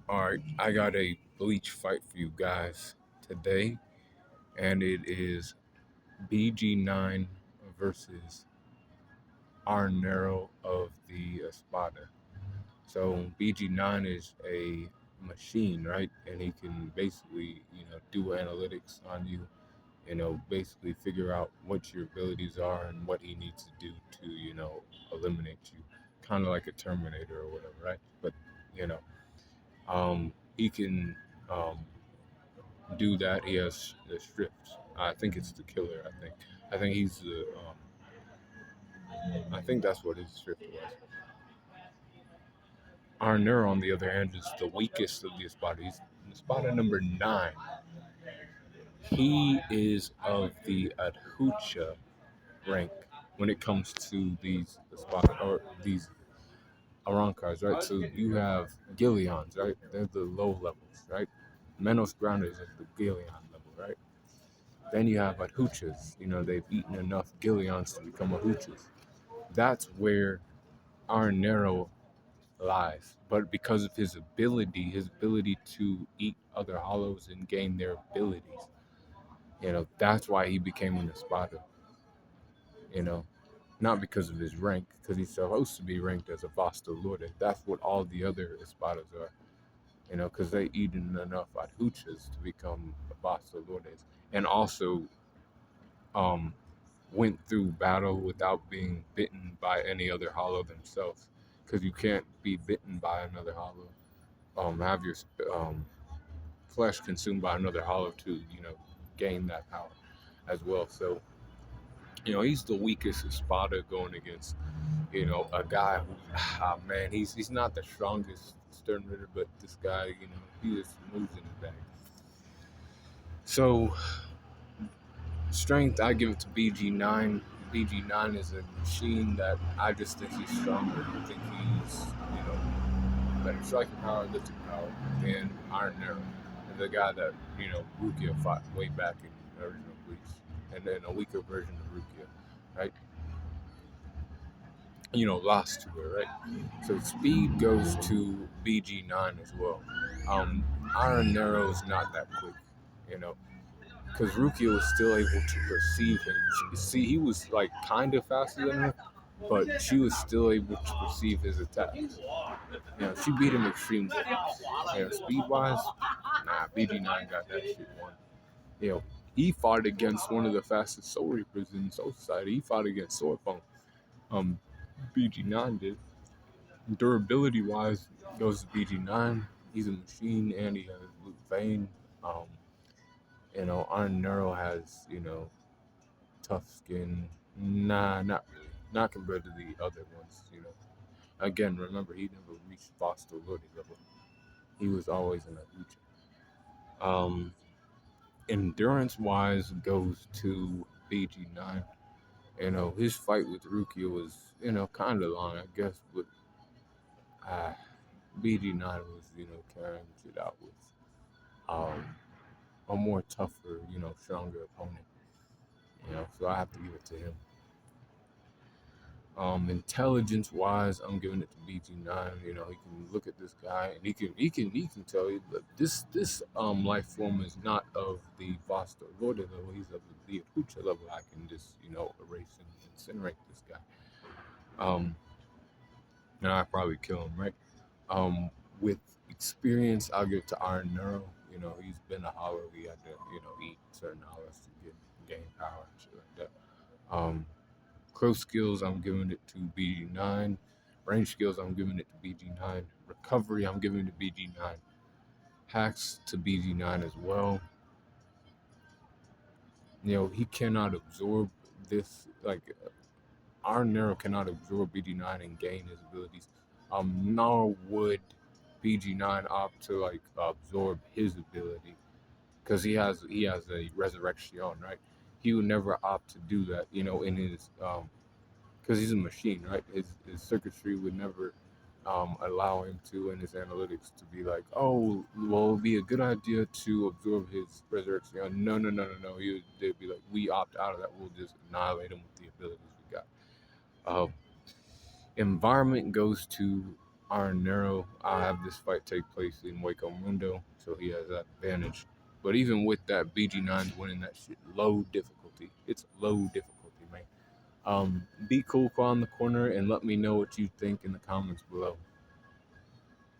All right, I got a bleach fight for you guys today, and it is BG9 versus Aaronierro of the Espada. So BG9 is a machine, right? And he can basically, do analytics on you, basically figure out what your abilities are and what he needs to do to, eliminate you. Kind of like a Terminator or whatever, right? But, you know, he can do that. He has the strips. I think it's the killer. I think he's the. I think that's what his strip was. Arner, on the other hand, is the weakest of the Espada. He's Espada number 9. He is of the Adhucha rank when it comes to these Espada or these Arancars, right? So you have Gillions, right? They're the low levels, right? Menos Grandes is the Gillion level, right? Then you have Adhuchas. They've eaten enough Gillions to become Adhuchas. That's where Arnero lies. But because of his ability to eat other hollows and gain their abilities, that's why he became an Espada. You know, not because of his rank, because he's supposed to be ranked as a Vasta Lorde. That's what all the other Espadas are. Because they eaten enough Adhuchas to become Vasta Lordes. And also, um, went through battle without being bitten by any other hollow themselves, because you can't be bitten by another hollow. Have your flesh consumed by another hollow to gain that power as well. So he's the weakest Espada going against a guy who man, he's not the strongest Stern Ritter, but this guy he just moves in his bag. So strength, I give it to BG9. BG9 is a machine that I just think he's stronger. I think he's, better striking power, lifting power than Iron Arrow. And the guy that, Rukia fought way back in the original Bleach. And then a weaker version of Rukia, right? Lost to her, right? So speed goes to BG9 as well. Iron Arrow's not that quick, you know. Because Rukia was still able to perceive him. See, he was like kind of faster than her, but she was still able to perceive his attacks. She beat him extremely. Speed wise, nah, BG9 got that shit won. You know, he fought against one of the fastest Soul Reapers in Soul Society. He fought against Swordphone. Um, BG9 did. Durability wise, goes to BG9. He's a machine and he has blue vein. Um, Iron Neuro has, tough skin. Nah, not really. Not compared to the other ones, Again, remember, he never reached Foster Lodi level. He was always in a future. Endurance wise goes to BG9. His fight with Rukia was, kind of long, I guess, but uh, BG9 was, carrying it out with um, a more tougher, stronger opponent. So I have to give it to him. Intelligence wise, I'm giving it to BG9. He can look at this guy and he can tell you that this life form is not of the Vasta Lord level. He's of the Apucha level. I can just erase and incinerate this guy. Um, and I probably kill him, right? With experience, I'll give it to Iron Neuro. He's been a hollow. He had to eat certain hollows to gain power and shit like that. Close skills, I'm giving it to BG9. Range skills, I'm giving it to BG9. Recovery, I'm giving it to BG9. Hacks to BG9 as well. He cannot absorb this. Like, our Nero cannot absorb BG9 and gain his abilities. Nor would BG9 opt to absorb his ability because he has a resurrection, right? He would never opt to do that. In his because he's a machine, right? His circuitry would never allow him to, in his analytics, to be like, oh, well, it'd be a good idea to absorb his resurrection. No, no, no, no, no. They'd be like, we opt out of that. We'll just annihilate him with the abilities we got. Environment goes to Aaronierro. I have this fight take place in Waco Mundo, so he has that advantage. But even with that, BG9's winning that shit low difficulty. It's low difficulty, man. Be cool on the corner and let me know what you think in the comments below.